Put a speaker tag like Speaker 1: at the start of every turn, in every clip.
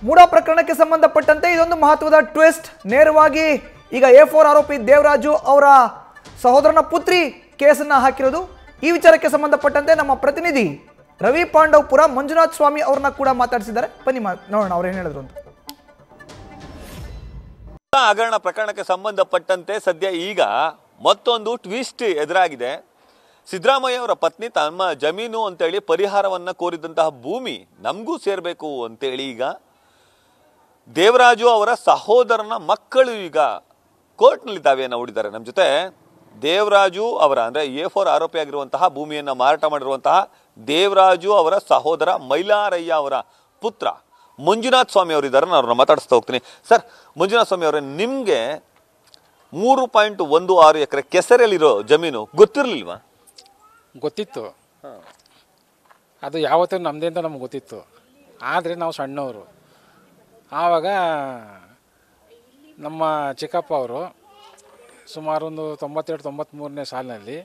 Speaker 1: ಮೂಡಾ ಪ್ರಕರಣಕ್ಕೆ ಸಂಬಂಧಪಟ್ಟಂತೆ ಇದೊಂದು ಮಹತ್ವದ ಟ್ವಿಸ್ಟ್. ನೇರವಾಗಿ ಈಗ A4 ಆರೋಪಿ ದೇವರಾಜು ಅವರ ಸಹೋದರನ ಪುತ್ರಿ ಕೇಸನ್ನ ಹಾಕಿರೋದು. ಈ ವಿಚಾರಕ್ಕೆ ಸಂಬಂಧಪಟ್ಟಂತೆ ನಮ್ಮ ಪ್ರತಿನಿಧಿ ರವಿ ಪಾಂಡವಪುರ ಮಂಜುನಾಥ್ ಸ್ವಾಮಿ ಅವ್ರನ್ನ ಕೂಡ ಮಾತಾಡಿಸಿದ್ದಾರೆ. ಬನ್ನಿ ನೋಡೋಣ ಅವ್ರು ಏನು ಹೇಳಿದ್ರು ಅಂತ.
Speaker 2: ಹಗರಣ ಪ್ರಕರಣಕ್ಕೆ ಸಂಬಂಧಪಟ್ಟಂತೆ ಸದ್ಯ ಈಗ ಮತ್ತೊಂದು ಟ್ವಿಸ್ಟ್ ಎದುರಾಗಿದೆ. ಸಿದ್ದರಾಮಯ್ಯ ಅವರ ಪತ್ನಿ ತಮ್ಮ ಜಮೀನು ಅಂತೇಳಿ ಪರಿಹಾರವನ್ನ ಕೋರಿದಂತಹ ಭೂಮಿ ನಮಗೂ ಸೇರಬೇಕು ಅಂತೇಳಿ ಈಗ ದೇವರಾಜು ಅವರ ಸಹೋದರನ ಮಕ್ಕಳು ಈಗ ಕೋರ್ಟ್ನಲ್ಲಿದ್ದಾವೆ ನೋಡಿದ್ದಾರೆ. ನಮ್ಮ ಜೊತೆ ದೇವರಾಜು ಅವರ ಅಂದರೆ A4 ಆರೋಪಿಯಾಗಿರುವಂತಹ ಭೂಮಿಯನ್ನು ಮಾರಾಟ ಮಾಡಿರುವಂತಹ ದೇವರಾಜು ಅವರ ಸಹೋದರ ಮೈಲಾರಯ್ಯ ಅವರ ಪುತ್ರ ಮಂಜುನಾಥ್ ಸ್ವಾಮಿ ಅವರು ಇದ್ದಾರೆ. ನಾನು ಅವ್ರನ್ನ ಮಾತಾಡಿಸ್ತಾ ಹೋಗ್ತೀನಿ. ಸರ್, ಮಂಜುನಾಥ್ ಸ್ವಾಮಿ ಅವರೇ, ನಿಮಗೆ 3.16 ಎಕರೆ ಕೆಸರಲ್ಲಿರೋ ಜಮೀನು ಗೊತ್ತಿರಲಿಲ್ವಾ?
Speaker 3: ಗೊತ್ತಿತ್ತು. ಅದು ಯಾವತ್ತೂ ನಮ್ಮದೇ ಅಂತ ನಮ್ಗೆ ಗೊತ್ತಿತ್ತು. ಆದರೆ ನಾವು ಸಣ್ಣವರು. ಆವಾಗ ನಮ್ಮ ಚಿಕ್ಕಪ್ಪ ಅವರು ಸುಮಾರು ಒಂದು 92-93ನೇ ಸಾಲಿನಲ್ಲಿ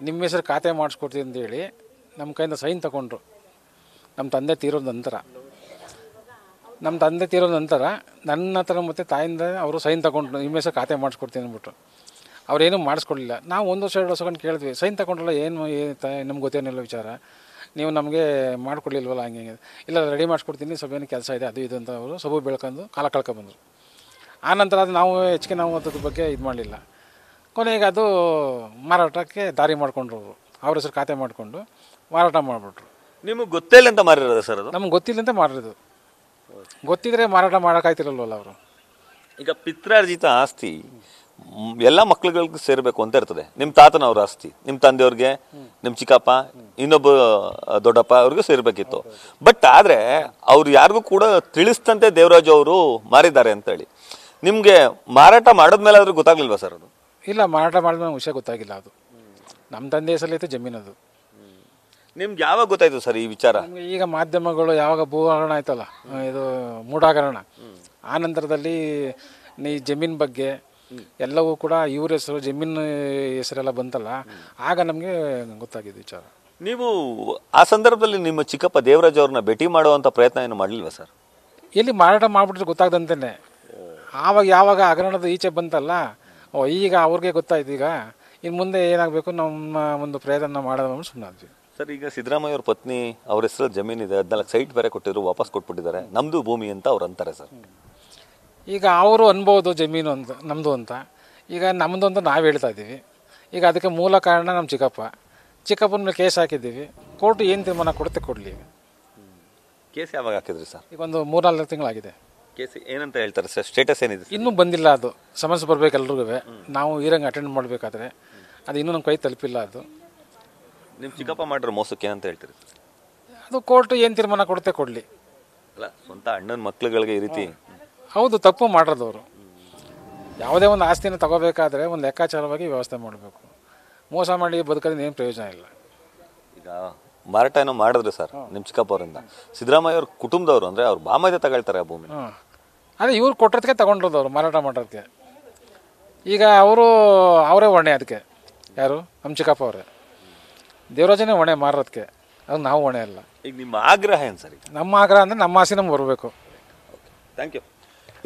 Speaker 3: ನಿಮ್ಮ ಹೆಸರು ಖಾತೆ ಮಾಡಿಸ್ಕೊಡ್ತೀವಿ ಅಂತೇಳಿ ನಮ್ಮ ಕೈಯಿಂದ ಸೈನ್ ತಗೊಂಡ್ರು. ನಮ್ಮ ತಂದೆ ತೀರೋದ ನಂತರ ನನ್ನ ಹತ್ರ ಮತ್ತು ತಾಯಿಂದ ಅವರು ಸೈನ್ ತಗೊಂಡ್ರು, ನಿಮ್ಮ ಹೆಸರು ಖಾತೆ ಮಾಡಿಸ್ಕೊಡ್ತೀನಿ ಅಂದ್ಬಿಟ್ಟು. ಅವ್ರೇನು ಮಾಡಿಸ್ಕೊಡ್ಲಿಲ್ಲ. ನಾವು 1 ವರ್ಷ 2 ವರ್ಷ ಕೇಳಿದ್ವಿ, ಸೈನ್ ತಗೊಂಡ್ರಲ್ಲ, ಏನು ನಮ್ಗೆ ಗೊತ್ತೇನಿಲ್ಲ ವಿಚಾರ, ನೀವು ನಮಗೆ ಮಾಡಿಕೊಡ್ಲಿಲ್ವಲ್ಲ, ಹಂಗೆ ಇಲ್ಲ ರೆಡಿ ಮಾಡಿಸ್ಕೊಡ್ತೀನಿ, ಸ್ವಲ್ಪ ಏನು ಕೆಲಸ ಇದೆ ಅದು ಇದು ಅಂತ ಅವರು ಸೊಬು ಬೆಳ್ಕೊಂಡು ಕಾಲ ಕಳ್ಕೊಬಂದರು. ಆನಂತರ ಅದು ನಾವು ಹೆಚ್ಚಿಗೆ ನಾವು ಅದ್ರ ಬಗ್ಗೆ ಇದು ಮಾಡಲಿಲ್ಲ. ಕೊನೆಗೆ ಅದು ಮಾರಾಟಕ್ಕೆ ದಾರಿ ಮಾಡಿಕೊಂಡ್ರು. ಅವರು ಅವ್ರ ಹೆಸರು ಖಾತೆ ಮಾಡಿಕೊಂಡು ಮಾರಾಟ ಮಾಡಿಬಿಟ್ರು.
Speaker 2: ನಿಮಗೆ ಗೊತ್ತಿಲ್ಲ ಅಂತ ಮಾರಿರೋದು ಸರ್? ಅದು
Speaker 3: ನಮ್ಗೆ ಗೊತ್ತಿಲ್ಲ ಅಂತ ಮಾಡಿರೋದು. ಗೊತ್ತಿದ್ರೆ ಮಾರಾಟ ಮಾಡೋಕ್ಕಾಯ್ತಿರಲ್ವಲ್ಲ ಅವರು.
Speaker 2: ಈಗ ಪಿತ್ರಾರ್ಜಿತ ಆಸ್ತಿ ಎಲ್ಲ ಮಕ್ಳುಗಳಿಗೂ ಸೇರಬೇಕು ಅಂತ ಇರ್ತದೆ. ನಿಮ್ಮ ತಾತನವ್ರ ಆಸ್ತಿ ನಿಮ್ಮ ತಂದೆಯವ್ರಿಗೆ, ನಿಮ್ಮ ಚಿಕ್ಕಪ್ಪ, ಇನ್ನೊಬ್ಬ ದೊಡ್ಡಪ್ಪ ಅವ್ರಿಗೂ ಸೇರ್ಬೇಕಿತ್ತು. ಬಟ್ ಆದರೆ ಅವ್ರು ಯಾರಿಗೂ ಕೂಡ ತಿಳಿಸ್ತಂತೆ ದೇವರಾಜು ಅವರು ಮಾರಿದ್ದಾರೆ ಅಂತೇಳಿ ನಿಮಗೆ ಮಾರಾಟ ಮಾಡಿದ್ಮೇಲೆ ಆದ್ರೂ ಗೊತ್ತಾಗ್ಲಿಲ್ವಾ ಸರ್? ಅದು
Speaker 3: ಇಲ್ಲ, ಮಾರಾಟ ಮಾಡಿದ್ಮೇಲೆ ವಿಷಯ ಗೊತ್ತಾಗಿಲ್ಲ. ಅದು ನಮ್ಮ ತಂದೆ ಹೆಸರಲ್ಲಿತ್ತು ಜಮೀನದು.
Speaker 2: ನಿಮ್ಗೆ ಯಾವಾಗ ಗೊತ್ತಾಯ್ತು ಸರ್ ಈ ವಿಚಾರ?
Speaker 3: ಈಗ ಮಾಧ್ಯಮಗಳು ಯಾವಾಗ ಭೂ ಹಗರಣ ಆಯ್ತಲ್ಲ, ಇದು ಮೂಢಾಗರಣ, ಆ ನಂತರದಲ್ಲಿ ಈ ಜಮೀನ್ ಬಗ್ಗೆ ಎಲ್ಲವೂ ಕೂಡ ಇವ್ರ ಹೆಸರು ಜಮೀನು ಹೆಸರೆಲ್ಲ ಬಂತಲ್ಲ, ಆಗ ನಮಗೆ ಗೊತ್ತಾಗಿದ್ದು ವಿಚಾರ.
Speaker 2: ನೀವು ಆ ಸಂದರ್ಭದಲ್ಲಿ ನಿಮ್ಮ ಚಿಕ್ಕಪ್ಪ ದೇವರಾಜ್ ಅವ್ರನ್ನ ಭೇಟಿ ಮಾಡುವಂಥ ಪ್ರಯತ್ನ ಏನು ಮಾಡಲಿಲ್ವಾ ಸರ್?
Speaker 3: ಎಲ್ಲಿ ಮಾರಾಟ ಮಾಡಿಬಿಟ್ರೆ ಗೊತ್ತಾಗ್ದಂತೆಯೇ. ಆವಾಗ ಯಾವಾಗ ಹಗರಣದ ಈಚೆ ಬಂತಲ್ಲ, ಈಗ ಅವ್ರಿಗೆ ಗೊತ್ತಾಯ್ತು. ಈಗ ಇನ್ನು ಮುಂದೆ ಏನಾಗಬೇಕು ನಮ್ಮ ಒಂದು ಪ್ರಯತ್ನ ಮಾಡೋದು ಸುಮ್ಮನಾದ್ವಿ
Speaker 2: ಸರ್. ಈಗ ಸಿದ್ದರಾಮಯ್ಯ ಅವ್ರ ಪತ್ನಿ ಅವ್ರ ಹೆಸರಲ್ಲಿ ಜಮೀನಿದೆ, 14 ಸೈಟ್ ಬೇರೆ ಕೊಟ್ಟಿದ್ರು, ವಾಪಸ್ ಕೊಟ್ಬಿಟ್ಟಿದ್ದಾರೆ, ನಮ್ಮದು ಭೂಮಿ ಅಂತ ಅವ್ರು ಅಂತಾರೆ ಸರ್.
Speaker 3: ಈಗ ಅವರು ಅನ್ಬೋದು ಜಮೀನು ಅಂತ ನಮ್ಮದು ಅಂತ. ಈಗ ನಮ್ಮದು ಅಂತ ನಾವು ಹೇಳ್ತಾ ಇದ್ದೀವಿ. ಈಗ ಅದಕ್ಕೆ ಮೂಲ ಕಾರಣ ನಮ್ಮ ಚಿಕ್ಕಪ್ಪನ ಮೇಲೆ ಕೇಸ್ ಹಾಕಿದ್ದೀವಿ. ಕೋರ್ಟು ಏನು ತೀರ್ಮಾನ ಕೊಡುತ್ತೆ ಕೊಡಲಿ.
Speaker 2: ಕೇಸ್ ಯಾವಾಗ ಹಾಕಿದ್ರಿ ಸರ್?
Speaker 3: ಈಗ ಒಂದು 3-4 ತಿಂಗಳಾಗಿದೆ.
Speaker 2: ಕೇಸ್ ಏನಂತ ಹೇಳ್ತಾರೆ ಸರ್? ಸ್ಟೇಟಸ್ ಏನಿದೆ?
Speaker 3: ಇನ್ನೂ ಬಂದಿಲ್ಲ. ಅದು ಸಮಸ್ಯೆ ಬರಬೇಕು ಎಲ್ರಿಗೂ. ನಾವು ಈರಂಗೆ ಅಟೆಂಡ್ ಮಾಡಬೇಕಾದ್ರೆ ಅದು ಇನ್ನೂ ನಮ್ಮ ಕೈ ತಲುಪಿಲ್ಲ. ಅದು
Speaker 2: ನಿಮ್ಮ ಚಿಕ್ಕಪ್ಪ ಮಾಡಿರೋ ಮೋಸಕ್ಕೆ ಏನಂತ ಹೇಳ್ತೀರಿ?
Speaker 3: ಅದು ಕೋರ್ಟು ಏನು ತೀರ್ಮಾನ ಕೊಡುತ್ತೆ ಕೊಡಲಿ.
Speaker 2: ಅಲ್ಲ, ಸ್ವಂತ ಅಣ್ಣನ ಮಕ್ಳುಗಳಿಗೆ ಈ ರೀತಿ
Speaker 3: ಹೌದು, ತಪ್ಪು ಮಾಡಿರೋದವರು. ಯಾವುದೇ ಒಂದು ಆಸ್ತಿನ ತಗೋಬೇಕಾದ್ರೆ ಒಂದು ಲೆಕ್ಕಾಚಾರವಾಗಿ ವ್ಯವಸ್ಥೆ ಮಾಡಬೇಕು. ಮೋಸ ಮಾಡಿ ಬದುಕೋದ್ರಿಂದ ಏನು ಪ್ರಯೋಜನ ಇಲ್ಲ.
Speaker 2: ಈಗ ಮಾರಾಟ ಏನೋ ಮಾಡಿದ್ರು ಸರ್ ನಿಮ್ಮ ಚಿಕ್ಕಪ್ಪ ಅವರಿಂದ. ಸಿದ್ದರಾಮಯ್ಯ ಅವ್ರ ಕುಟುಂಬದವರು ಅಂದರೆ ಅವ್ರು ಬಾಮೈದೆ ತಗೊಳ್ತಾರೆ ಆ ಭೂಮಿ.
Speaker 3: ಅದೇ ಇವ್ರು ಕೊಟ್ಟೋದಕ್ಕೆ ತಗೊಂಡಿರೋದವ್ರು ಮಾರಾಟ ಮಾಡೋದಕ್ಕೆ. ಈಗ ಅವರೇ ಹೊಣೆ ಅದಕ್ಕೆ. ಯಾರು? ನಮ್ಮ ಚಿಕ್ಕಪ್ಪ ಅವರೇ. ದೇವರಾಜನೇ ಹೊಣೆ ಮಾರೋದಕ್ಕೆ, ಅದು ನಾವು ಹೊಣೆ ಅಲ್ಲ.
Speaker 2: ಈಗ ನಿಮ್ಮ ಆಗ್ರಹ ಏನು ಸರ್?
Speaker 3: ನಮ್ಮ ಆಗ್ರಹ ಅಂದರೆ ನಮ್ಮ ಆಸ್ತಿ ನಮ್ಗೆ ಬರಬೇಕು.
Speaker 2: Thank you.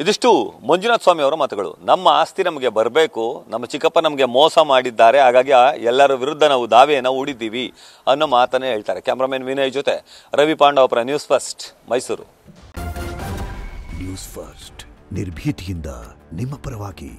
Speaker 2: ಇದಿಷ್ಟು ಮಂಜುನಾಥ್ ಸ್ವಾಮಿ ಅವರ ಮಾತುಗಳು. ನಮ್ಮ ಆಸ್ತಿ ನಮಗೆ ಬರಬೇಕು, ನಮ್ಮ ಚಿಕ್ಕಪ್ಪ ನಮಗೆ ಮೋಸ ಮಾಡಿದ್ದಾರೆ, ಹಾಗಾಗಿ ಎಲ್ಲರ ವಿರುದ್ಧ ನಾವು ದಾವೆಯನ್ನು ಹೂಡಿದ್ದೀವಿ ಅನ್ನೋ ಮಾತನ್ನೇ ಹೇಳ್ತಾರೆ. ಕ್ಯಾಮ್ರಾಮನ್ ವಿನಯ್ ಜೊತೆ Ravi Pandavapura, news first, Mysuru.
Speaker 4: News first, ನಿರ್ಭೀತಿಯಿಂದ ನಿಮ್ಮ ಪರವಾಗಿ.